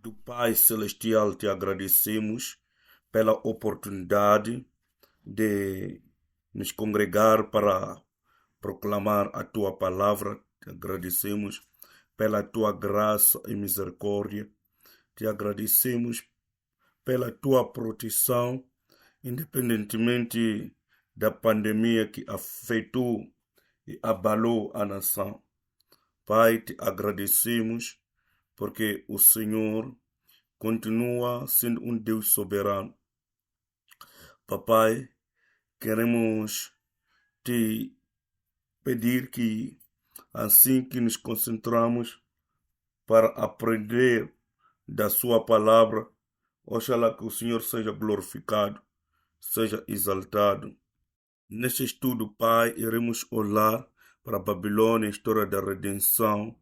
Do Pai Celestial, te agradecemos pela oportunidade de nos congregar para proclamar a tua palavra. Te agradecemos pela tua graça e misericórdia. Te agradecemos pela tua proteção, independentemente da pandemia que afetou e abalou a nação. Pai, te agradecemos porque o Senhor continua sendo um Deus soberano. Papai, queremos te pedir que, assim que nos concentramos para aprender da sua palavra, oxalá que o Senhor seja glorificado, seja exaltado. Neste estudo, Pai, iremos olhar para a Babilônia, a história da redenção,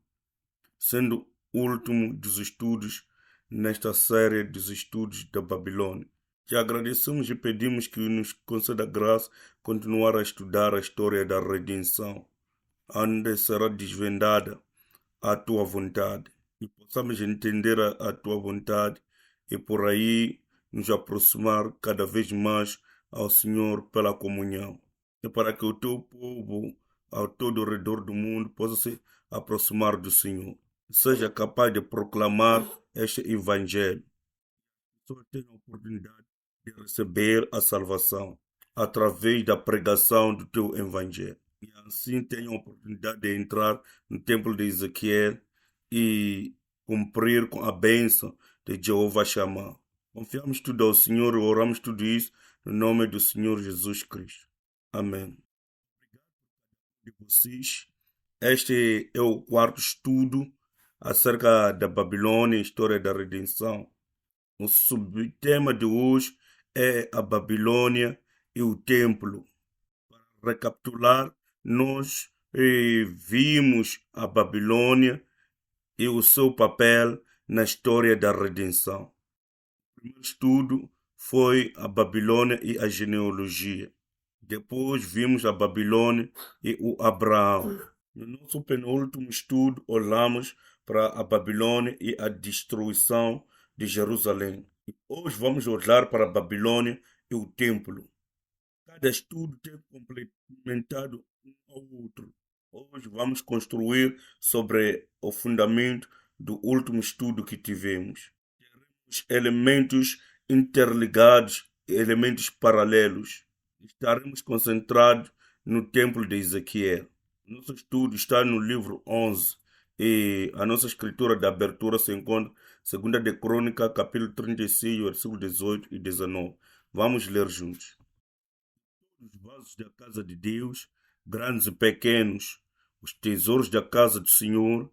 sendo o último dos estudos nesta série dos estudos da Babilônia. Te agradecemos e pedimos que nos conceda graça continuar a estudar a história da redenção, onde será desvendada a tua vontade, e possamos entender a tua vontade e por aí nos aproximar cada vez mais ao Senhor pela comunhão. E para que o teu povo ao todo o redor do mundo possa se aproximar do Senhor. Seja capaz de proclamar este evangelho. Só tenha a oportunidade de receber a salvação através da pregação do teu evangelho. E assim tenha a oportunidade de entrar no templo de Ezequiel e cumprir com a bênção de Jeová Shammah. Confiamos tudo ao Senhor e oramos tudo isso no nome do Senhor Jesus Cristo. Amém. De vocês. Este é o quarto estudo acerca da Babilônia, história da redenção. O subtema de hoje é a Babilônia e o templo. Para recapitular, nós vimos a Babilônia e o seu papel na história da redenção. O primeiro estudo foi a Babilônia e a genealogia. Depois vimos a Babilônia e o Abraão. No nosso penúltimo estudo, olhamos para a Babilônia e a destruição de Jerusalém. E hoje vamos olhar para a Babilônia e o templo. Cada estudo tem complementado um ao outro. Hoje vamos construir sobre o fundamento do último estudo que tivemos. Teremos elementos interligados e elementos paralelos. Estaremos concentrados no templo de Ezequiel. Nosso estudo está no livro 11 e a nossa escritura de abertura se encontra em 2 de Crônica, capítulo 36, versículos 18 e 19. Vamos ler juntos. Os vasos da casa de Deus, grandes e pequenos, os tesouros da casa do Senhor,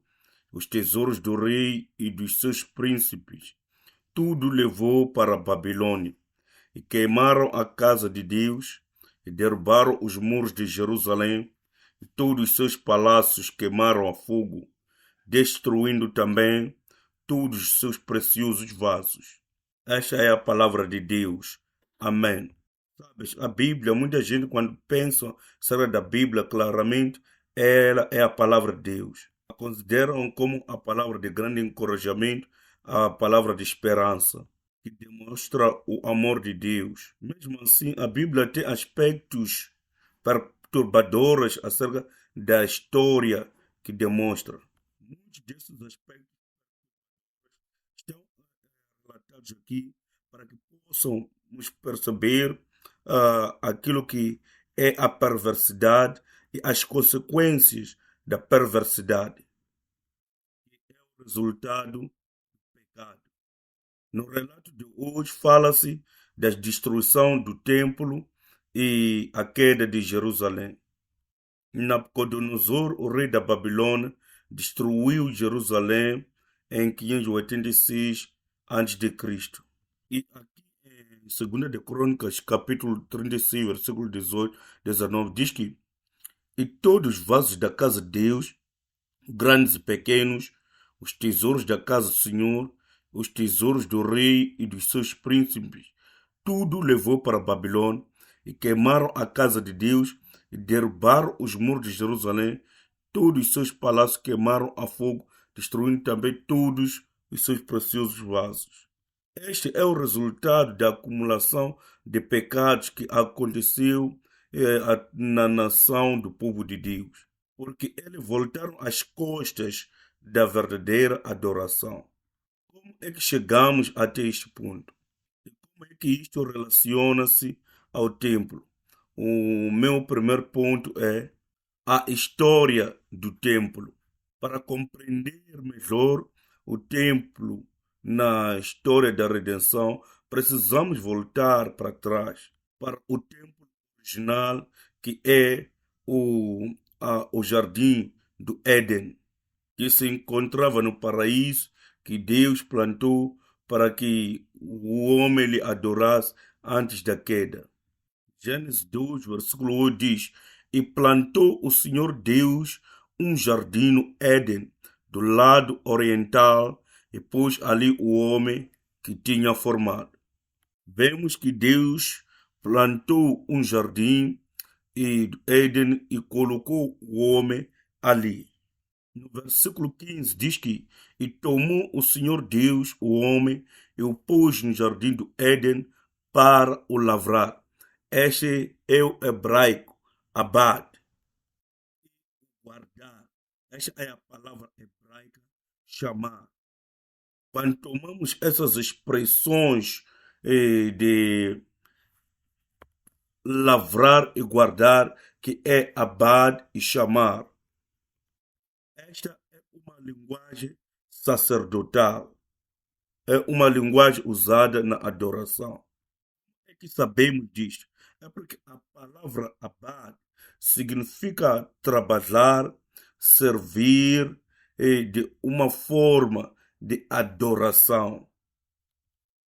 os tesouros do rei e dos seus príncipes, tudo levou para a Babilônia, e queimaram a casa de Deus, e derrubaram os muros de Jerusalém, e todos os seus palácios queimaram a fogo, destruindo também todos os seus preciosos vasos. Esta é a palavra de Deus. Amém. Sabes, a Bíblia, muita gente quando pensa sobre da Bíblia, claramente, ela é a palavra de Deus. A consideram como a palavra de grande encorajamento, a palavra de esperança, que demonstra o amor de Deus. Mesmo assim, a Bíblia tem aspectos perturbadores acerca da história que demonstra. Muitos desses aspectos estão relatados aqui para que possamos perceber aquilo que é a perversidade e as consequências da perversidade, que é o resultado do pecado. No relato de hoje fala-se da destruição do templo e a queda de Jerusalém. Nabucodonosor, o rei da Babilônia, destruiu Jerusalém em 586 a.C. E aqui em 2 de Crônicas, capítulo 36, versículo 18, 19, diz que e todos os vasos da casa de Deus, grandes e pequenos, os tesouros da casa do Senhor, os tesouros do rei e dos seus príncipes, tudo levou para a Babilônia, e queimaram a casa de Deus, e derrubaram os muros de Jerusalém, todos os seus palácios queimaram a fogo, destruindo também todos os seus preciosos vasos. Este é o resultado da acumulação de pecados que aconteceu na nação do povo de Deus, porque eles voltaram às costas da verdadeira adoração. Como é que chegamos até este ponto? E como é que isto relaciona-se ao templo? O meu primeiro ponto é a história do templo. Para compreender melhor o templo na história da redenção, precisamos voltar para trás, para o templo original, que é o jardim do Éden, que se encontrava no paraíso, que Deus plantou para que o homem lhe adorasse antes da queda. Gênesis 2, versículo 8 diz: E plantou o Senhor Deus um jardim no Éden, do lado oriental, e pôs ali o homem que tinha formado. Vemos que Deus plantou um jardim do Éden e colocou o homem ali. No versículo 15 diz que: E tomou o Senhor Deus o homem e o pôs no jardim do Éden para o lavrar. Este é o hebraico, abad, guardar. Esta é a palavra hebraica, chamar. Quando tomamos essas expressões de lavrar e guardar, que é abad e chamar, esta é uma linguagem sacerdotal, é uma linguagem usada na adoração. É que sabemos disto? É porque a palavra abad significa trabalhar, servir de uma forma de adoração.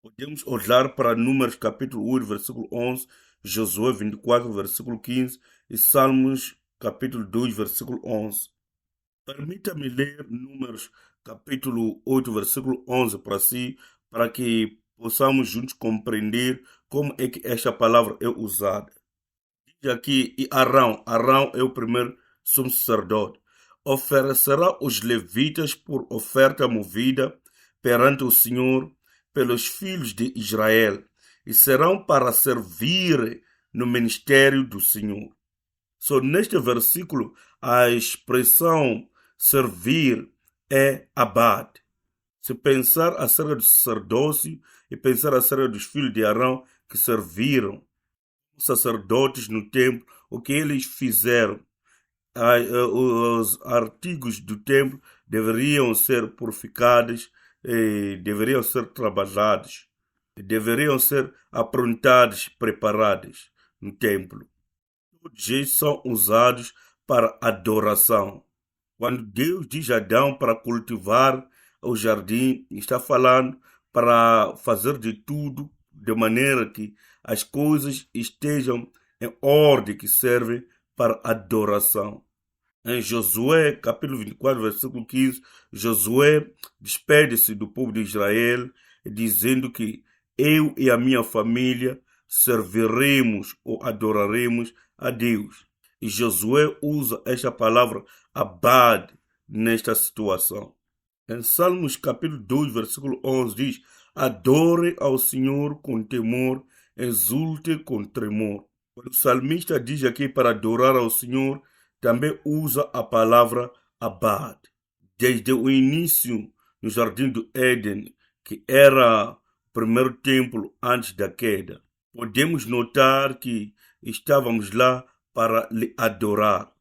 Podemos olhar para Números capítulo 8, versículo 11, Josué 24, versículo 15 e Salmos capítulo 2, versículo 11. Permita-me ler Números capítulo 8, versículo 11 para si, para que possamos juntos compreender como é que esta palavra é usada. Diz aqui, e Arão é o primeiro sumo sacerdote, oferecerá os levitas por oferta movida perante o Senhor pelos filhos de Israel, e serão para servir no ministério do Senhor. Só neste versículo a expressão servir é abad. Se pensar acerca do sacerdócio e pensar acerca dos filhos de Arão que serviram os sacerdotes no templo, o que eles fizeram, os artigos do templo deveriam ser purificados, deveriam ser trabalhados, deveriam ser aprontados, preparados no templo. Todos eles são usados para adoração. Quando Deus diz a Adão para cultivar o jardim, está falando para fazer de tudo de maneira que as coisas estejam em ordem, que servem para adoração. Em Josué, capítulo 24, versículo 15, Josué despede-se do povo de Israel, dizendo que eu e a minha família serviremos ou adoraremos a Deus. E Josué usa esta palavra abad nesta situação. Em Salmos capítulo 2, versículo 11 diz: Adore ao Senhor com temor, exulte com tremor. Quando o salmista diz aqui para adorar ao Senhor, também usa a palavra abad. Desde o início, no jardim do Éden, que era o primeiro templo antes da queda, podemos notar que estávamos lá para lhe adorar.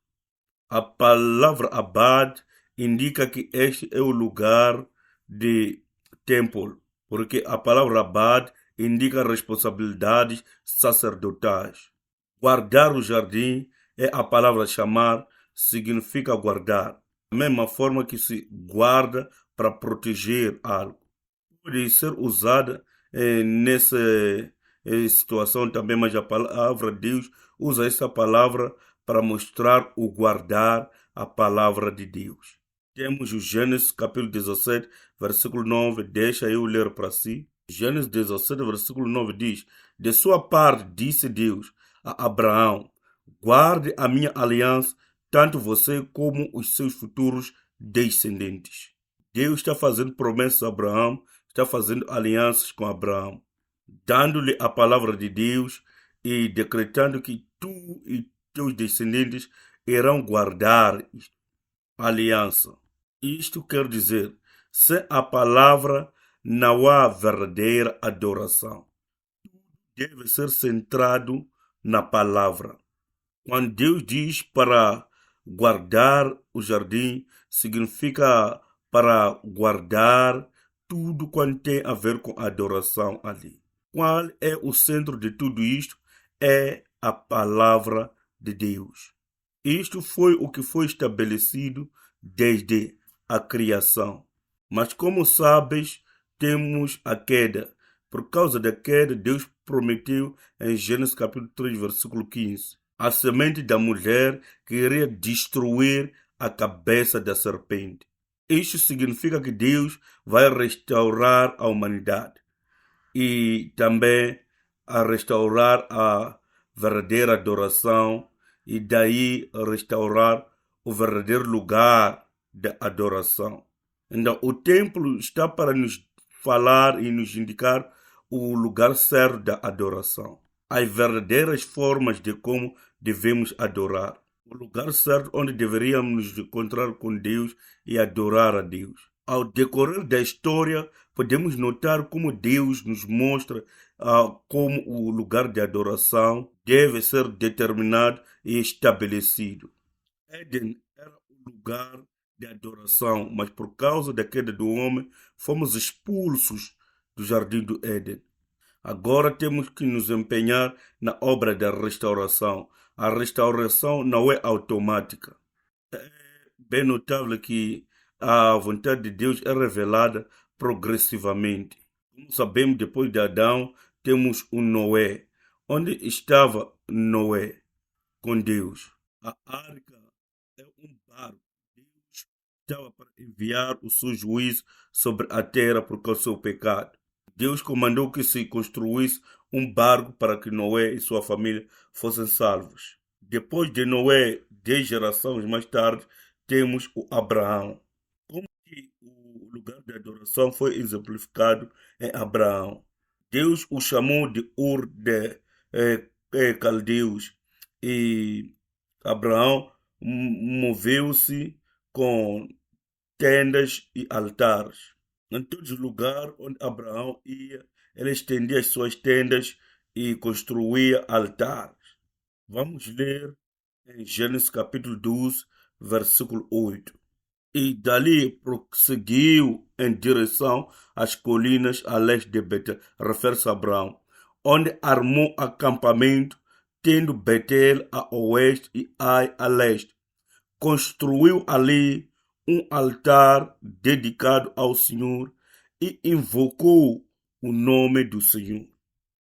A palavra abad indica que este é o lugar de templo, porque a palavra abad indica responsabilidades sacerdotais. Guardar o jardim é a palavra chamar, significa guardar. Da mesma forma que se guarda para proteger algo. Pode ser usada nessa situação também, mas a palavra de Deus usa essa palavra para mostrar o guardar a palavra de Deus. Temos o Gênesis capítulo 17, versículo 9, deixa eu ler para si. Gênesis 17, versículo 9 diz: De sua parte disse Deus a Abraão: Guarde a minha aliança, tanto você como os seus futuros descendentes. Deus está fazendo promessas a Abraão, está fazendo alianças com Abraão, dando-lhe a palavra de Deus e decretando que tu e teus descendentes irão guardar a aliança. Isto quer dizer, sem a palavra não há verdadeira adoração. Deve ser centrado na palavra. Quando Deus diz para guardar o jardim, significa para guardar tudo quanto tem a ver com adoração ali. Qual é o centro de tudo isto? É a palavra de Deus. Isto foi o que foi estabelecido desde a criação. Mas como sabes, temos a queda. Por causa da queda, Deus prometeu em Gênesis capítulo 3, versículo 15, a semente da mulher que iria destruir a cabeça da serpente. Isto significa que Deus vai restaurar a humanidade e também a restaurar a verdadeira adoração e daí restaurar o verdadeiro lugar da adoração. Então, o templo está para nos falar e nos indicar o lugar certo da adoração. As verdadeiras formas de como devemos adorar. O lugar certo onde deveríamos nos encontrar com Deus e adorar a Deus. Ao decorrer da história, podemos notar como Deus nos mostra como o lugar de adoração deve ser determinado e estabelecido. Éden era o lugar de adoração, mas por causa da queda do homem, fomos expulsos do jardim do Éden. Agora temos que nos empenhar na obra da restauração. A restauração não é automática. É bem notável que a vontade de Deus é revelada progressivamente. Como sabemos, depois de Adão, temos o Noé. Onde estava Noé com Deus? A arca é um barco. Deus estava para enviar o seu juízo sobre a terra por causa do seu pecado. Deus comandou que se construísse um barco para que Noé e sua família fossem salvos. Depois de Noé, 10 gerações mais tarde, temos o Abraão. Como que o lugar de adoração foi exemplificado em Abraão? Deus o chamou de Ur de Caldeus e Abraão moveu-se com tendas e altares. Em todos os lugares onde Abraão ia, ele estendia as suas tendas e construía altares. Vamos ler em Gênesis capítulo 12, versículo 8. E dali prosseguiu em direção às colinas a leste de Betel, refere-se a Abraão, onde armou acampamento, tendo Betel a oeste e Ai a leste. Construiu ali um altar dedicado ao Senhor e invocou o nome do Senhor.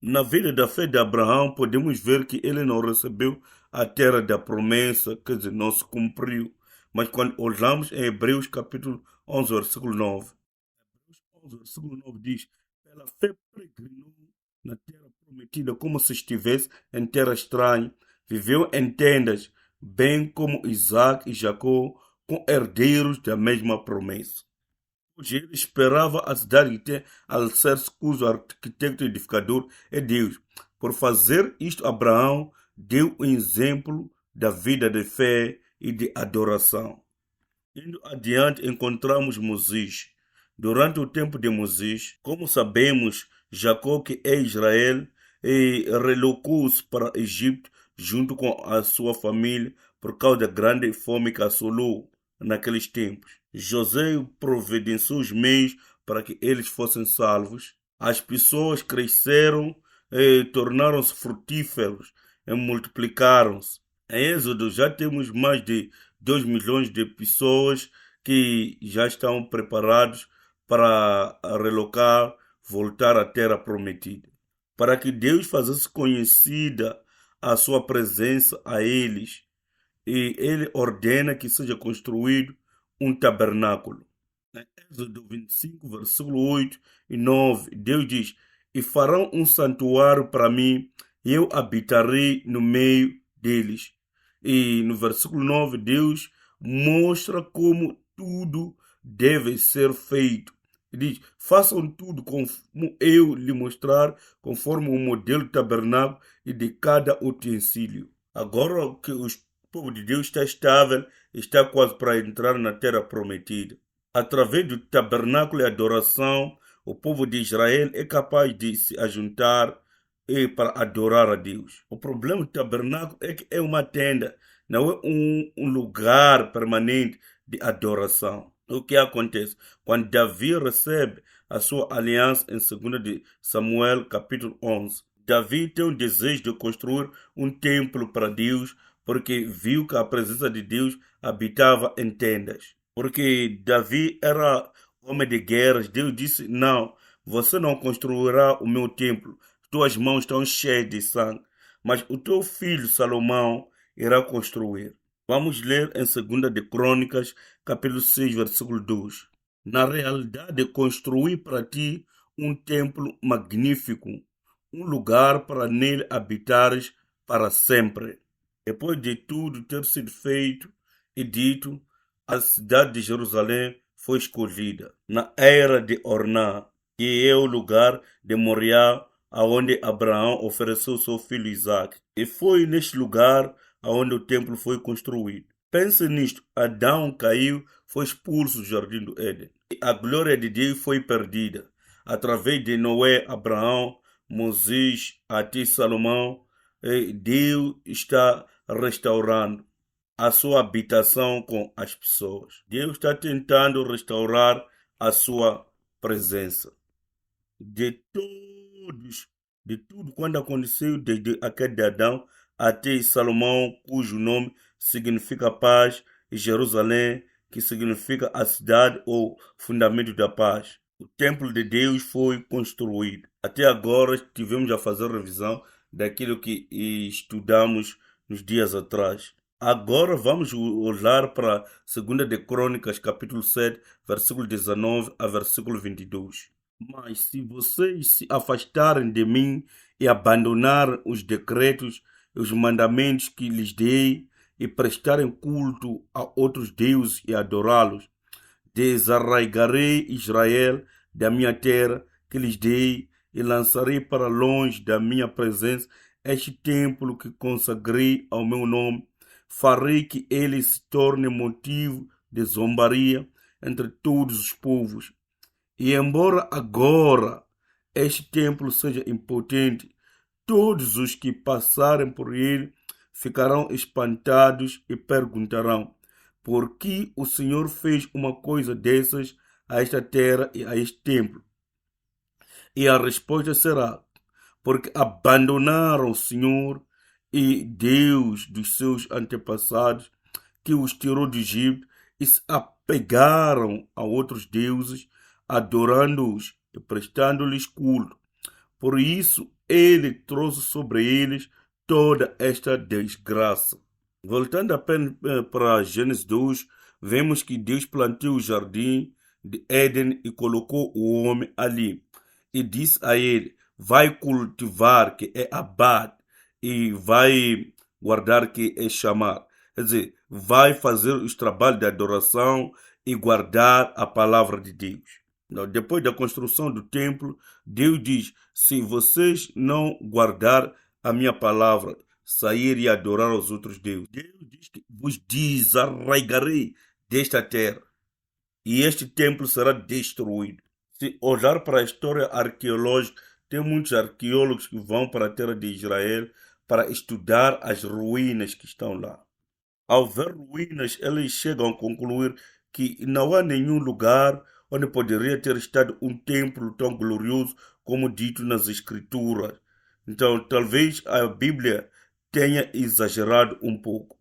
Na vida da fé de Abraão, podemos ver que ele não recebeu a terra da promessa, quer dizer, não se cumpriu. Mas quando olhamos em Hebreus capítulo 11, versículo 9, Hebreus 11, versículo 9 diz, pela fé peregrinou na terra prometida como se estivesse em terra estranha, viveu em tendas, bem como Isaac e Jacó, com herdeiros da mesma promessa. Hoje ele esperava a cidade que tem alicerce, cujo arquiteto e edificador é Deus. Por fazer isto, Abraão deu um exemplo da vida de fé e de adoração. Indo adiante, encontramos Moisés. Durante o tempo de Moisés, como sabemos, Jacó, que é Israel, relocou-se para o Egito junto com a sua família por causa da grande fome que assolou naqueles tempos. José providenciou os meios para que eles fossem salvos. As pessoas cresceram e tornaram-se frutíferos e multiplicaram-se. Em Êxodo já temos mais de 2 milhões de pessoas que já estão preparados para relocar, voltar à terra prometida. Para que Deus fizesse conhecida a sua presença a eles, e ele ordena que seja construído um tabernáculo. Em Êxodo 25, versículo 8 e 9, Deus diz, e farão um santuário para mim, e eu habitarei no meio deles. E no versículo 9, Deus mostra como tudo deve ser feito. Ele diz, façam tudo como eu lhe mostrar, conforme o modelo do tabernáculo e de cada utensílio. Agora que o povo de Deus está estável, está quase para entrar na terra prometida. Através do tabernáculo e adoração, o povo de Israel é capaz de se ajuntar para adorar a Deus. O problema do tabernáculo é que é uma tenda, não é um lugar permanente de adoração. O que acontece? Quando Davi recebe a sua aliança em 2 de Samuel, capítulo 11, Davi tem o desejo de construir um templo para Deus, porque viu que a presença de Deus habitava em tendas. Porque Davi era homem de guerras, Deus disse, não, você não construirá o meu templo, tuas mãos estão cheias de sangue, mas o teu filho Salomão irá construir. Vamos ler em 2 de Crônicas, capítulo 6, versículo 2. Na realidade, construí para ti um templo magnífico, um lugar para nele habitares para sempre. Depois de tudo ter sido feito e dito, a cidade de Jerusalém foi escolhida na era de Orná, que é o lugar de Moriá, aonde Abraão ofereceu seu filho Isaac. E foi neste lugar aonde o templo foi construído. Pense nisto, Adão caiu, foi expulso do jardim do Éden. E a glória de Deus foi perdida. Através de Noé, Abraão, Moisés, até Salomão, Deus está restaurando a sua habitação com as pessoas. Deus está tentando restaurar a sua presença. De tudo quando aconteceu, desde a queda de Adão até Salomão, cujo nome significa paz, e Jerusalém, que significa a cidade ou fundamento da paz. O templo de Deus foi construído. Até agora tivemos a fazer revisão daquilo que estudamos nos dias atrás. Agora vamos olhar para 2 de Crônicas, capítulo 7, versículo 19 a versículo 22. Mas se vocês se afastarem de mim e abandonarem os decretos e os mandamentos que lhes dei e prestarem culto a outros deuses e adorá-los, desarraigarei Israel da minha terra que lhes dei e lançarei para longe da minha presença este templo que consagrei ao meu nome. Farei que ele se torne motivo de zombaria entre todos os povos. E embora agora este templo seja impotente, todos os que passarem por ele ficarão espantados e perguntarão: por que o Senhor fez uma coisa dessas a esta terra e a este templo? E a resposta será: porque abandonaram o Senhor e Deus dos seus antepassados, que os tirou do Egito, e se apegaram a outros deuses, adorando-os e prestando-lhes culto. Por isso, ele trouxe sobre eles toda esta desgraça. Voltando apenas para Gênesis 2, vemos que Deus plantou o jardim de Éden e colocou o homem ali. E disse a ele: vai cultivar, que é abad, e vai guardar, que é chamar. Quer dizer, vai fazer os trabalhos de adoração e guardar a palavra de Deus. Depois da construção do templo, Deus diz: se vocês não guardar a minha palavra, sair e adorar os outros deuses, Deus diz que vos desarraigarei desta terra e este templo será destruído. Se olhar para a história arqueológica, tem muitos arqueólogos que vão para a terra de Israel para estudar as ruínas que estão lá. Ao ver ruínas, eles chegam a concluir que não há nenhum lugar onde poderia ter estado um templo tão glorioso como dito nas Escrituras. Então, talvez a Bíblia tenha exagerado um pouco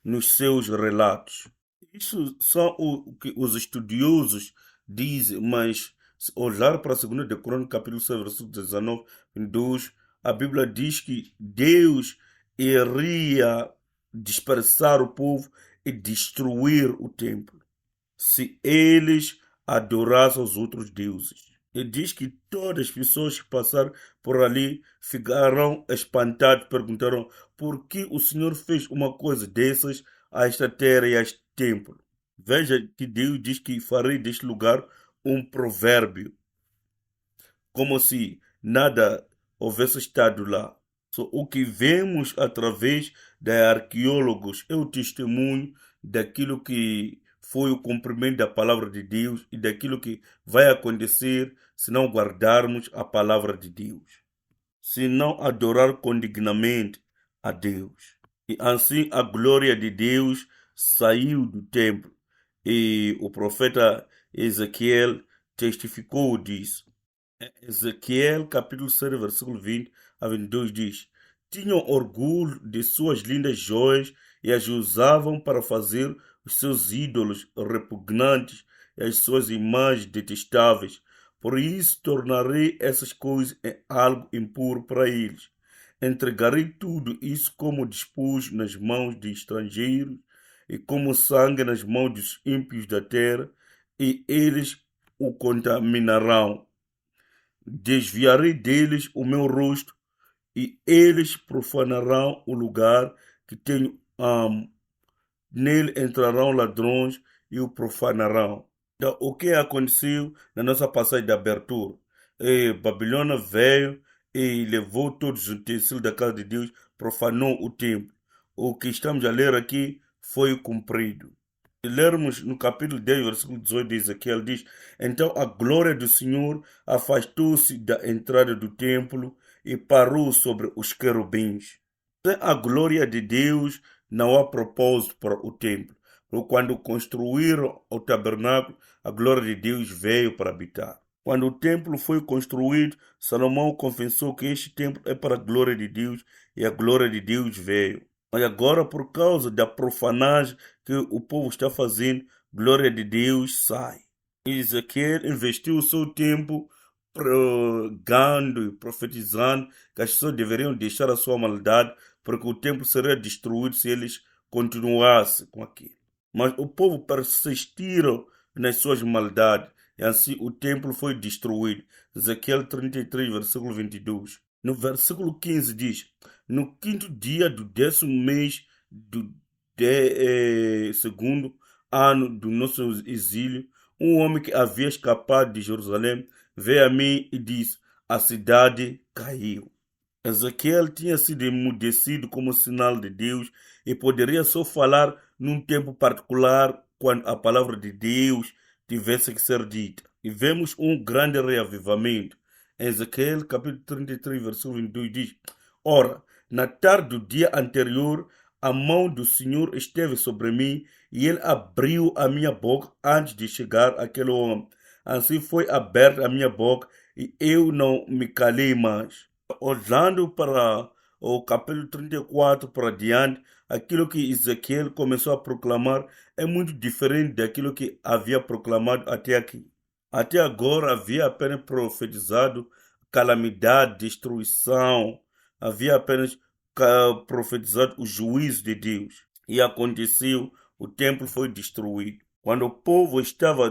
nos seus relatos. Isso são o que os estudiosos dizem, mas se olhar para a 2 de Crônicas, capítulo 6, versículo 19 e 22, a Bíblia diz que Deus iria dispersar o povo e destruir o templo se eles adorassem os outros deuses. E diz que todas as pessoas que passaram por ali ficarão espantadas, perguntaram: por que o Senhor fez uma coisa dessas a esta terra e a este templo? Veja que Deus diz que farei deste lugar um provérbio, como se nada houvesse estado lá. O que vemos através de arqueólogos é o testemunho daquilo que foi o cumprimento da palavra de Deus e daquilo que vai acontecer se não guardarmos a palavra de Deus, se não adorar com dignamente a Deus. E assim a glória de Deus saiu do templo. E o profeta Ezequiel testificou disso. Ezequiel capítulo 6, versículo 20 a 22 diz: tinham orgulho de suas lindas joias e as usavam para fazer os seus ídolos repugnantes e as suas imagens detestáveis. Por isso tornarei essas coisas em algo impuro para eles. Entregarei tudo isso como despojo nas mãos de estrangeiros e como sangue nas mãos dos ímpios da terra, e eles o contaminarão. Desviarei deles o meu rosto, e eles profanarão o lugar que tenho amo. Nele entrarão ladrões e o profanarão. Então, o que aconteceu na nossa passagem de abertura? Babilônia veio e levou todos os utensílios da casa de Deus, profanou o templo. O que estamos a ler aqui foi cumprido. Se lermos no capítulo 10, versículo 18 de Ezequiel, diz: então a glória do Senhor afastou-se da entrada do templo e parou sobre os querubins. Sem a glória de Deus não há propósito para o templo. Porque quando construíram o tabernáculo, a glória de Deus veio para habitar. Quando o templo foi construído, Salomão confessou que este templo é para a glória de Deus, e a glória de Deus veio. Mas agora, por causa da profanagem que o povo está fazendo, a glória de Deus sai. Ezequiel investiu o seu tempo pregando e profetizando que as pessoas deveriam deixar a sua maldade, porque o templo seria destruído se eles continuassem com aquilo. Mas o povo persistiu nas suas maldades, e assim o templo foi destruído. Ezequiel 33, versículo 22. No versículo 15 diz: no quinto dia do 10º mês do segundo ano do nosso exílio, um homem que havia escapado de Jerusalém veio a mim e disse: a cidade caiu. Ezequiel tinha sido emudecido como sinal de Deus e poderia só falar num tempo particular, quando a palavra de Deus tivesse que ser dita. E vemos um grande reavivamento. Ezequiel capítulo 33, versículo 22 diz: ora, na tarde do dia anterior, a mão do Senhor esteve sobre mim e ele abriu a minha boca antes de chegar aquele homem. Assim foi aberta a minha boca e eu não me calei mais. Olhando para o capítulo 34 para diante, aquilo que Ezequiel começou a proclamar é muito diferente daquilo que havia proclamado até aqui. Até agora havia apenas profetizado calamidade, destruição, havia apenas profetizado o juízo de Deus. E aconteceu, o templo foi destruído. Quando o povo estava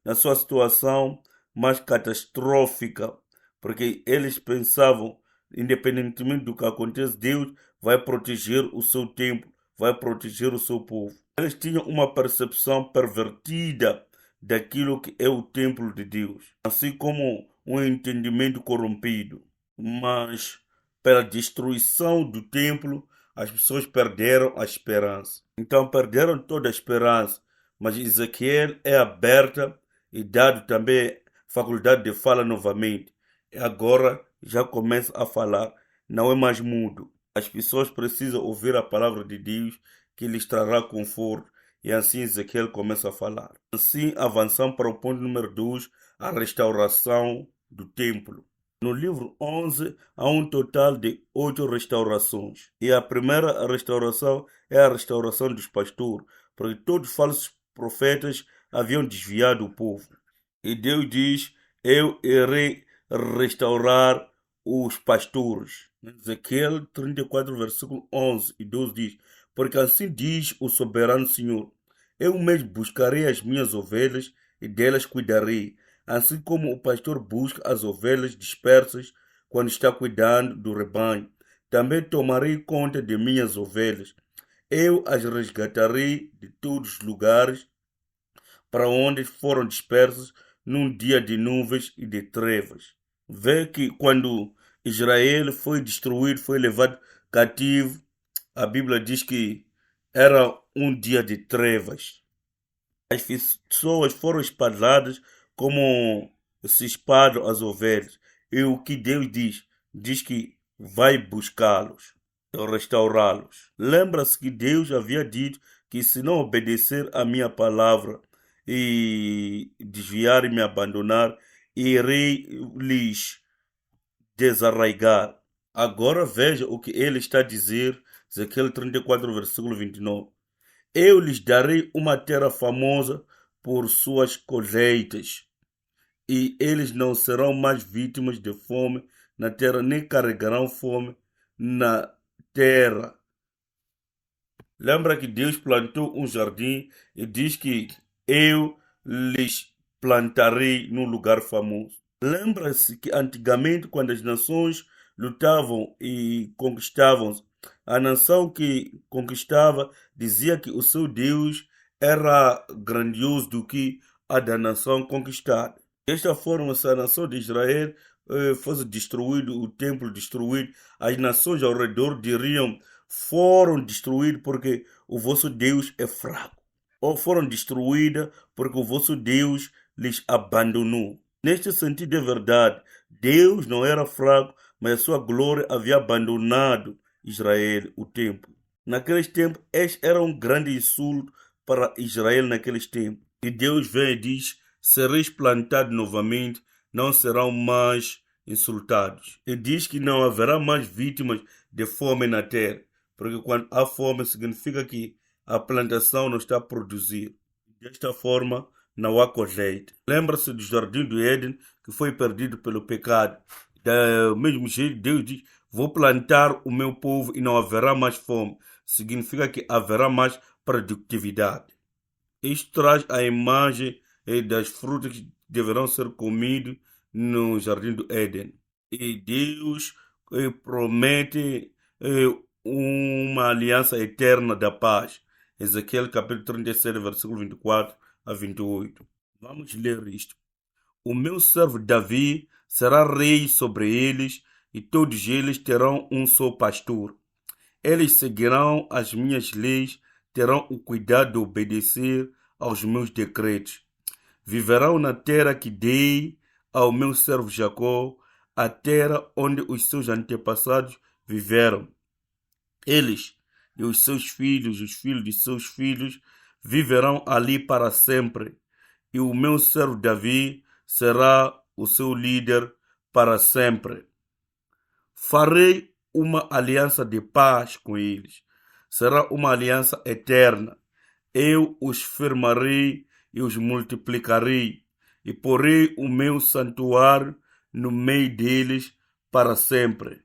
na sua situação mais catastrófica, porque eles pensavam, independentemente do que acontece, Deus vai proteger o seu templo, vai proteger o seu povo. Eles tinham uma percepção pervertida daquilo que é o templo de Deus, assim como um entendimento corrompido. Mas pela destruição do templo, as pessoas perderam a esperança. Então perderam toda a esperança. Mas Ezequiel é aberta e dado também faculdade de fala novamente. E agora já começa a falar, não é mais mudo. As pessoas precisam ouvir a palavra de Deus que lhes trará conforto. E assim Ezequiel começa a falar. Assim avançamos para o ponto número 2, a restauração do templo. No livro 11 há um total de 8 restaurações. E a primeira restauração é a restauração dos pastores, porque todos os falsos profetas haviam desviado o povo. E Deus diz: eu irei restaurar os pastores. Ezequiel 34, versículo 11 e 12 diz: porque assim diz o soberano Senhor: eu mesmo buscarei as minhas ovelhas e delas cuidarei, assim como o pastor busca as ovelhas dispersas quando está cuidando do rebanho. Também tomarei conta de minhas ovelhas. eu as resgatarei de todos os lugares para onde foram dispersos num dia de nuvens e de trevas. Vê que quando Israel foi destruído, foi levado cativo, a Bíblia diz que era um dia de trevas. As pessoas foram espalhadas como se espalham as ovelhas. E o que Deus diz? Diz que vai buscá-los, restaurá-los. Lembra-se que Deus havia dito que se não obedecer a minha palavra e desviar e me abandonar, irei lhes desarraigar. Agora veja o que ele está a dizer, Ezequiel 34, versículo 29. Eu lhes darei uma terra famosa por suas colheitas, e eles não serão mais vítimas de fome na terra, nem carregarão fome na terra. Lembra que Deus plantou um jardim e diz que eu lhes plantarei num lugar famoso. Lembra-se que antigamente, quando as nações lutavam e conquistavam, a nação que conquistava dizia que o seu Deus era grandioso do que a da nação conquistada. Desta forma, se a nação de Israel fosse destruída, o templo destruído, as nações ao redor diriam: foram destruídos porque o vosso Deus é fraco, ou foram destruídas porque o vosso Deus lhes abandonou. Neste sentido, é verdade, Deus não era fraco, mas a sua glória havia abandonado Israel, o templo. Naqueles tempos, este era um grande insulto para Israel naqueles tempos. E Deus vem e diz: sereis plantados novamente, não serão mais insultados. E diz que não haverá mais vítimas de fome na terra, porque quando há fome significa que a plantação não está a produzir. Desta forma, não há colheita. Lembra-se do jardim do Éden, que foi perdido pelo pecado. Do mesmo jeito, Deus diz: vou plantar o meu povo e não haverá mais fome. Significa que haverá mais produtividade. Isto traz a imagem das frutas que deverão ser comidas no jardim do Éden. E Deus promete uma aliança eterna da paz. Ezequiel capítulo 37, versículo 24 a 28. Vamos ler isto. O meu servo Davi será rei sobre eles, e todos eles terão um só pastor. Eles seguirão as minhas leis, terão o cuidado de obedecer aos meus decretos. Viverão na terra que dei ao meu servo Jacó, a terra onde os seus antepassados viveram. Eles e os seus filhos, os filhos de seus filhos, viverão ali para sempre. E o meu servo Davi será o seu líder para sempre. Farei uma aliança de paz com eles. Será uma aliança eterna. Eu os firmarei e os multiplicarei, e porei o meu santuário no meio deles para sempre.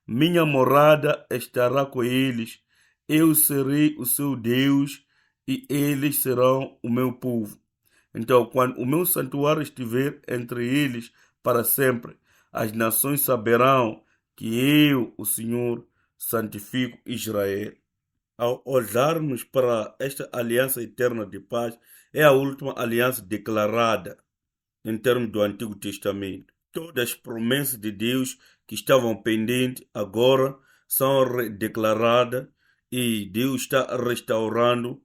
Minha morada estará com eles. Eu serei o seu Deus, e eles serão o meu povo. Então, quando o meu santuário estiver entre eles para sempre, as nações saberão que eu, o Senhor, santifico Israel. Ao olharmos para esta aliança eterna de paz, é a última aliança declarada em termos do Antigo Testamento. Todas as promessas de Deus que estavam pendentes agora são declaradas, e Deus está restaurando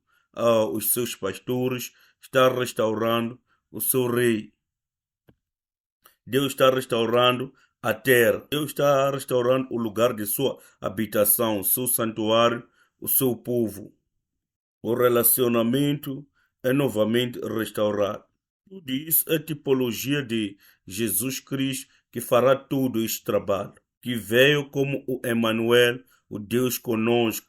os seus pastores, está restaurando o seu rei. Deus está restaurando a terra. Deus está restaurando o lugar de sua habitação, o seu santuário, o seu povo. O relacionamento é novamente restaurado. Tudo isso é tipologia de Jesus Cristo, que fará todo este trabalho, que veio como o Emmanuel, o Deus conosco,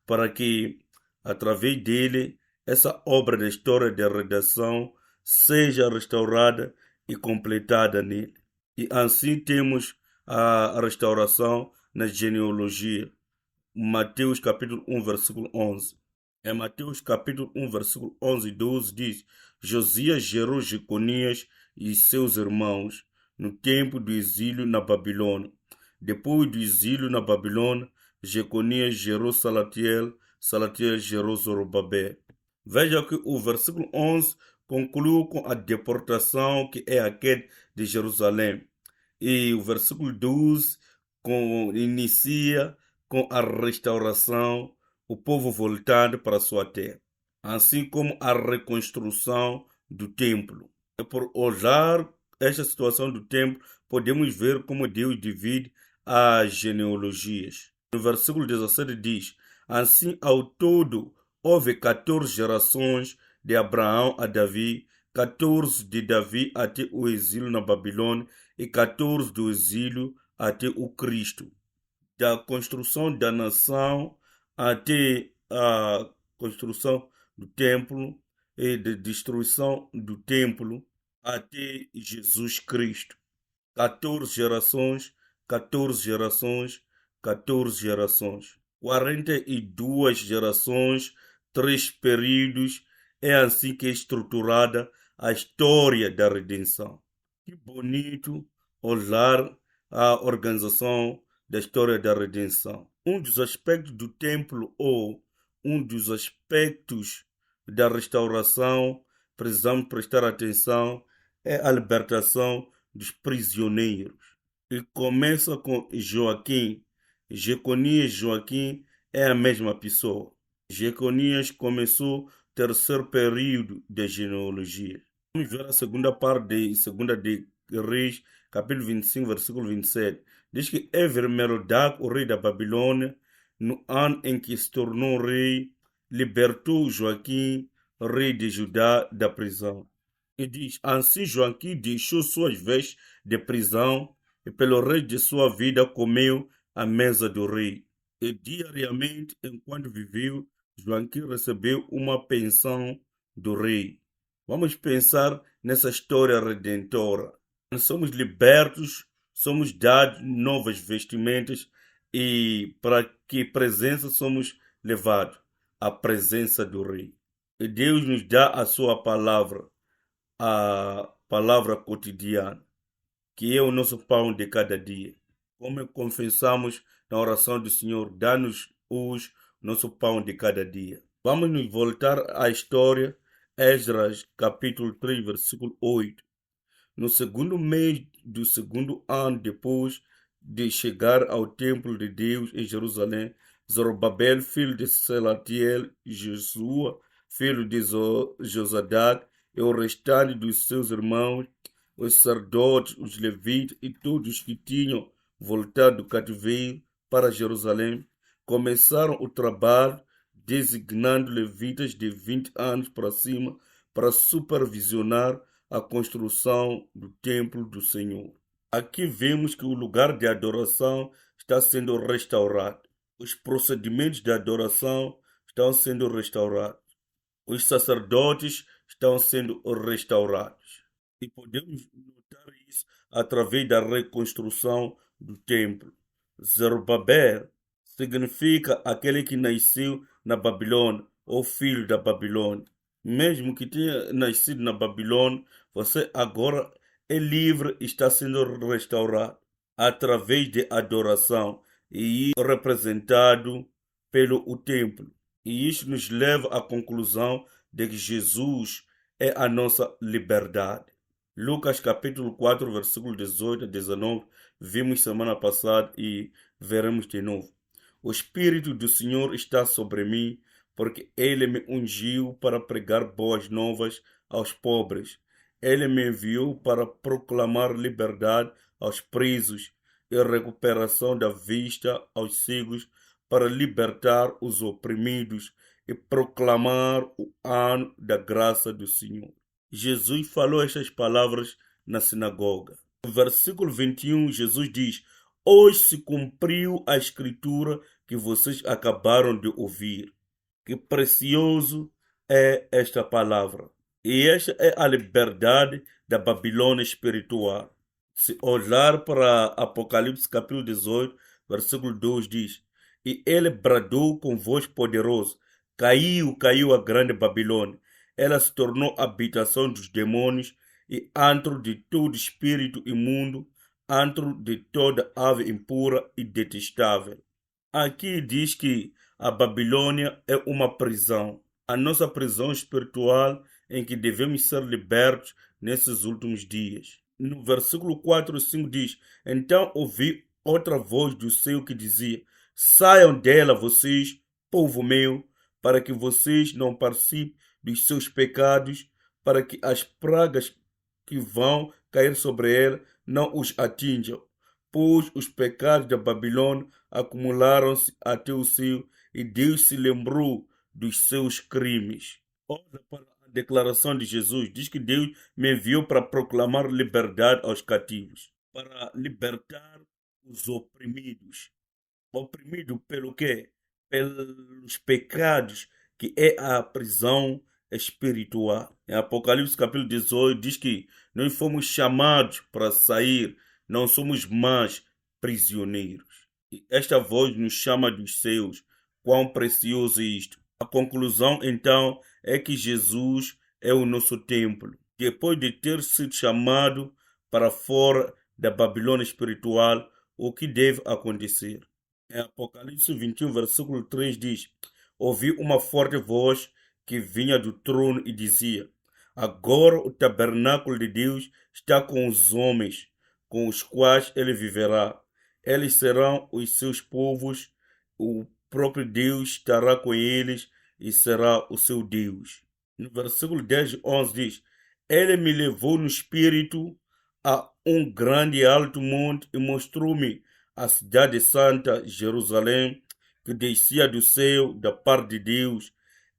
para que, através dele, essa obra da história da redenção seja restaurada e completada nele. E assim temos a restauração na genealogia. Mateus capítulo 1, versículo 11. Em Mateus capítulo 1, versículo 11 e 12 diz: Josias gerou Jeconias e seus irmãos no tempo do exílio na Babilônia. Depois do exílio na Babilônia, Jeconias gerou Salatiel, Salatiel gerou Zorobabel. Veja que o versículo 11 conclui com a deportação, que é a queda de Jerusalém. E o versículo 12 inicia com a restauração, o povo voltando para sua terra, assim como a reconstrução do templo. E por olhar esta situação do templo, podemos ver como Deus divide as genealogias. No versículo 17 diz: assim, ao todo, houve 14 gerações de Abraão a Davi, 14 de Davi até o exílio na Babilônia e 14 do exílio até o Cristo. Da construção da nação até a construção do templo e da destruição do templo até Jesus Cristo. 14 gerações, 14 gerações, 14 gerações. 42 gerações, 3 períodos. É assim que é estruturada a história da redenção. Que bonito olhar a organização da história da redenção. Um dos aspectos do templo ou um dos aspectos da restauração, precisamos prestar atenção, é a libertação dos prisioneiros. E começa com Joaquim. Jeconias e Joaquim é a mesma pessoa. Jeconias começou o terceiro período da genealogia. Vamos ver a segunda parte de 2 de Reis, capítulo 25, versículo 27. Diz que Evil-Merodach, o rei da Babilônia, no ano em que se tornou rei, libertou Joaquim, rei de Judá, da prisão. E diz: assim Joaquim deixou suas vestes de prisão e pelo resto de sua vida comeu à mesa do rei. E diariamente, enquanto viveu, Joaquim recebeu uma pensão do rei. Vamos pensar nessa história redentora. Nós somos libertos, somos dados novas vestimentas e para que presença somos levados? À presença do rei. E Deus nos dá a sua palavra, a palavra cotidiana, que é o nosso pão de cada dia. Como confessamos na oração do Senhor, dá-nos hoje nosso pão de cada dia. Vamos nos voltar à história, Esdras, capítulo 3, versículo 8. No segundo mês do segundo ano depois de chegar ao templo de Deus em Jerusalém, Zorobabel, filho de Salatiel, Jesua, filho de Josadac, e o restante dos seus irmãos, os sacerdotes, os levitas e todos que tinham voltado do cativeiro para Jerusalém, começaram o trabalho, designando levitas de 20 anos para cima para supervisionar a construção do templo do Senhor. Aqui vemos que o lugar de adoração está sendo restaurado. Os procedimentos de adoração estão sendo restaurados. Os sacerdotes estão sendo restaurados. E podemos notar isso através da reconstrução do templo. Zorobabel significa aquele que nasceu na Babilônia, ou filho da Babilônia. Mesmo que tenha nascido na Babilônia, você agora é livre e está sendo restaurado através de adoração e representado pelo o templo. E isso nos leva à conclusão de que Jesus é a nossa liberdade. Lucas capítulo 4, versículo 18 a 19, vimos semana passada e veremos de novo. O Espírito do Senhor está sobre mim, porque Ele me ungiu para pregar boas novas aos pobres. Ele me enviou para proclamar liberdade aos presos e recuperação da vista aos cegos, para libertar os oprimidos e proclamar o ano da graça do Senhor. Jesus falou estas palavras na sinagoga. No versículo 21, Jesus diz: hoje se cumpriu a escritura que vocês acabaram de ouvir. Que precioso é esta palavra. E esta é a liberdade da Babilônia espiritual. Se olhar para Apocalipse capítulo 18, versículo 2 diz: e ele bradou com voz poderosa: caiu, caiu a grande Babilônia. Ela se tornou habitação dos demônios e antro de todo espírito imundo, antro de toda ave impura e detestável. Aqui diz que a Babilônia é uma prisão. A nossa prisão espiritual em que devemos ser libertos nesses últimos dias. No versículo 4 e 5 diz: Então ouvi outra voz do céu que dizia: Saiam dela, vocês, povo meu, para que vocês não participem dos seus pecados, para que as pragas que vão cair sobre ela não os atinjam, pois os pecados da Babilônia acumularam-se até o céu e Deus se lembrou dos seus crimes. Olha para a declaração de Jesus, diz que Deus me enviou para proclamar liberdade aos cativos, para libertar os oprimidos. Oprimido pelo quê? Pelos pecados, que é a prisão espiritual. Em Apocalipse capítulo 18 diz que nós fomos chamados para sair, não somos mais prisioneiros. E esta voz nos chama dos céus. Quão precioso é isto! A conclusão então é que Jesus é o nosso templo. Depois de ter sido chamado para fora da Babilônia espiritual, o que deve acontecer? Em Apocalipse 21, versículo 3 diz: Ouvi uma forte voz que vinha do trono e dizia: Agora o tabernáculo de Deus está com os homens, com os quais ele viverá. Eles serão os seus povos, o próprio Deus estará com eles e será o seu Deus. No versículo 10 e 11 diz: Ele me levou no espírito a um grande e alto monte e mostrou-me a cidade santa, Jerusalém, que descia do céu da parte de Deus.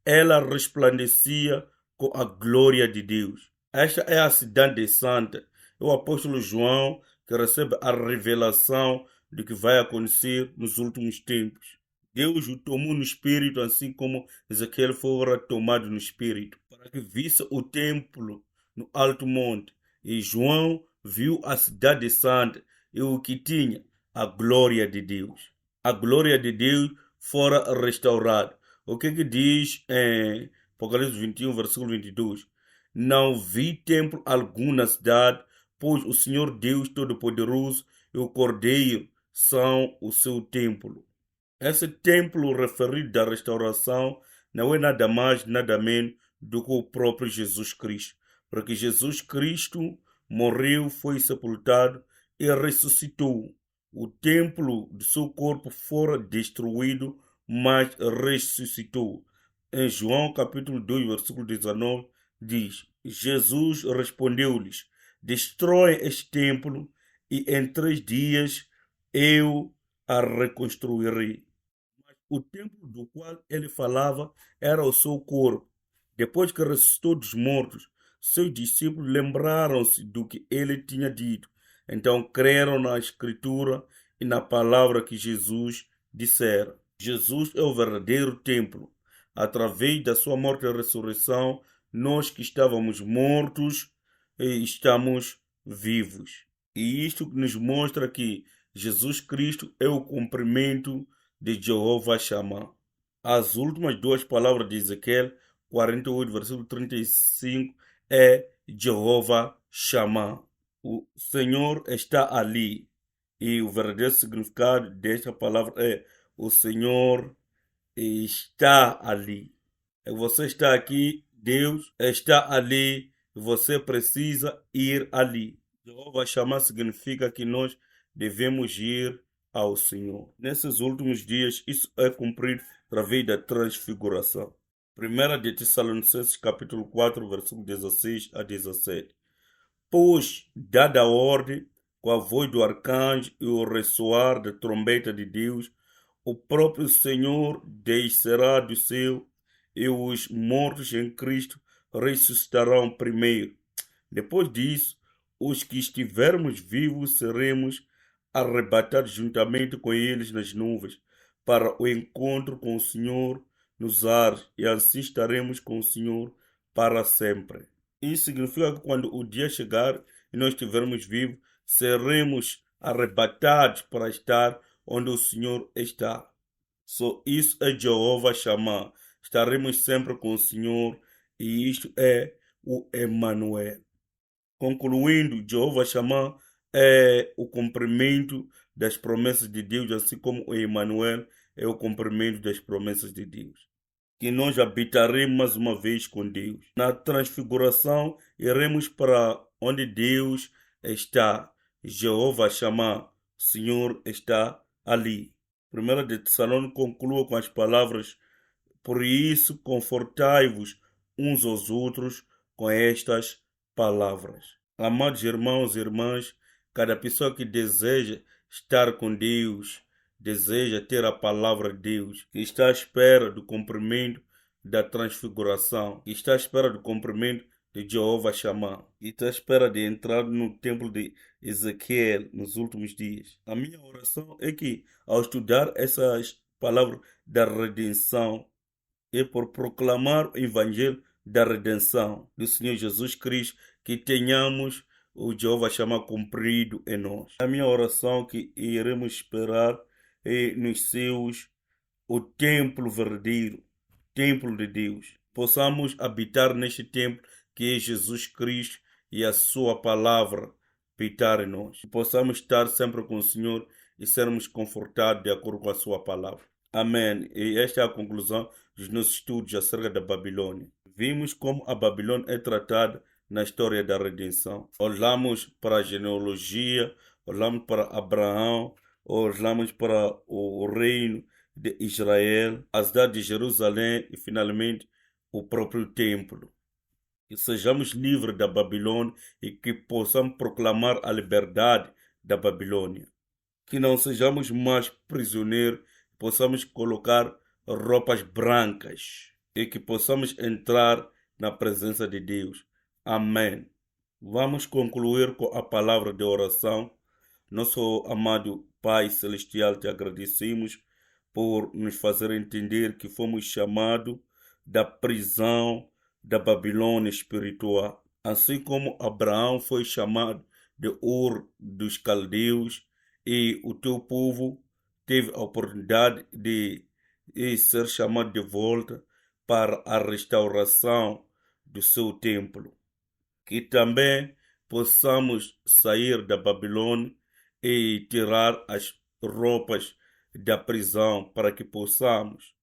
Ela resplandecia com a glória de Deus. Esta é a cidade santa. É o apóstolo João que recebe a revelação do que vai acontecer nos últimos tempos. Deus o tomou no espírito, assim como Ezequiel fora tomado no espírito, para que visse o templo no alto monte. E João viu a cidade santa e o que tinha a glória de Deus. A glória de Deus fora restaurada. O que diz em Apocalipse 21, versículo 22? Não vi templo algum na cidade, pois o Senhor Deus Todo-Poderoso e o Cordeiro são o seu templo. Esse templo referido da restauração não é nada mais, nada menos do que o próprio Jesus Cristo. Porque Jesus Cristo morreu, foi sepultado e ressuscitou. O templo do seu corpo fora destruído, mas ressuscitou. Em João capítulo 2, versículo 19, diz: Jesus respondeu-lhes: Destrói este templo e em 3 dias eu a reconstruirei. O templo do qual ele falava era o seu corpo. Depois que ressuscitou dos mortos, seus discípulos lembraram-se do que ele tinha dito. Então creram na Escritura e na palavra que Jesus dissera. Jesus é o verdadeiro templo. Através da sua morte e ressurreição, nós que estávamos mortos estamos vivos. E isto nos mostra que Jesus Cristo é o cumprimento de Jeová Shammah. As últimas duas palavras de Ezequiel 48, versículo 35 é Jeová Shammah. O Senhor está ali. E o verdadeiro significado desta palavra é: o Senhor está ali. Você está aqui, Deus está ali, você precisa ir ali. Jeová Shammah significa que nós devemos ir ao Senhor. Nesses últimos dias, isso é cumprido através da transfiguração. 1 de Tessalonicenses capítulo 4, versículo 16 a 17. Pois, dada a ordem, com a voz do arcanjo e o ressoar da trombeta de Deus, o próprio Senhor descerá do céu e os mortos em Cristo ressuscitarão primeiro. Depois disso, os que estivermos vivos seremos arrebatados juntamente com eles nas nuvens para o encontro com o Senhor nos ares, e assim estaremos com o Senhor para sempre. Isso significa que quando o dia chegar e nós estivermos vivos, seremos arrebatados para estar onde o Senhor está. Isso é Jeová Shammah. Estaremos sempre com o Senhor e isto é o Emanuel. Concluindo, Jeová Shammah é o cumprimento das promessas de Deus, assim como o Emanuel é o cumprimento das promessas de Deus. Que nós habitaremos mais uma vez com Deus. Na transfiguração, iremos para onde Deus está. Jeová Shammah, o Senhor está ali. 1 de Tessalônica conclua com as palavras: por isso, confortai-vos uns aos outros com estas palavras. Amados irmãos e irmãs, cada pessoa que deseja estar com Deus, deseja ter a palavra de Deus, que está à espera do cumprimento da transfiguração, que está à espera do cumprimento de Jeová Shammah, que está à espera de entrar no templo de Ezequiel nos últimos dias. A minha oração é que, ao estudar essas palavras da redenção, e por proclamar o Evangelho da redenção do Senhor Jesus Cristo, que tenhamos o Jeová Shammah cumprido em nós. A minha oração é que iremos esperar nos céus o templo verdadeiro, templo de Deus. Possamos habitar neste templo que é Jesus Cristo e a sua palavra habitar em nós. Possamos estar sempre com o Senhor e sermos confortados de acordo com a sua palavra. Amém. E esta é a conclusão dos nossos estudos acerca da Babilônia. Vimos como a Babilônia é tratada na história da redenção. Olhamos para a genealogia, olhamos para Abraão, olhamos para o reino de Israel, a cidade de Jerusalém e finalmente o próprio templo. Que sejamos livres da Babilônia e que possamos proclamar a liberdade da Babilônia. Que não sejamos mais prisioneiros, possamos colocar roupas brancas e que possamos entrar na presença de Deus. Amém. Vamos concluir com a palavra de oração. Nosso amado Pai Celestial, te agradecemos por nos fazer entender que fomos chamados da prisão da Babilônia espiritual. Assim como Abraão foi chamado de Ur dos Caldeus, e o teu povo teve a oportunidade de ser chamado de volta para a restauração do seu templo. Que também possamos sair da Babilônia e tirar as roupas da prisão para que possamos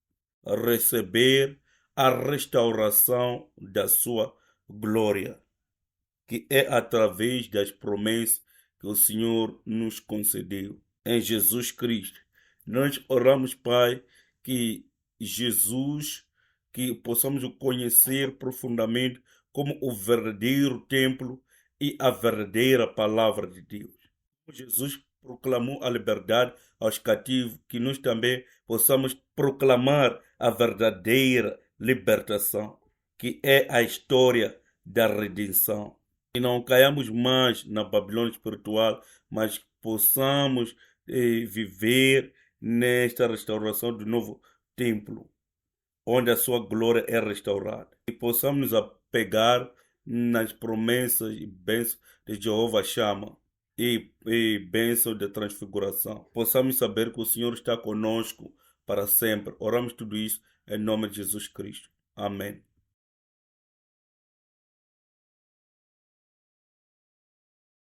receber a restauração da sua glória, que é através das promessas que o Senhor nos concedeu em Jesus Cristo. Nós oramos, Pai, que Jesus, que possamos o conhecer profundamente como o verdadeiro templo e a verdadeira palavra de Deus. Jesus proclamou a liberdade aos cativos, que nós também possamos proclamar a verdadeira libertação, que é a história da redenção. E não caiamos mais na Babilônia espiritual, mas possamos viver nesta restauração do novo templo, onde a sua glória é restaurada. E possamos nos apegar nas promessas e bênçãos de Jeová Shammah e bênçãos da transfiguração. Possamos saber que o Senhor está conosco para sempre. Oramos tudo isso em nome de Jesus Cristo. Amém.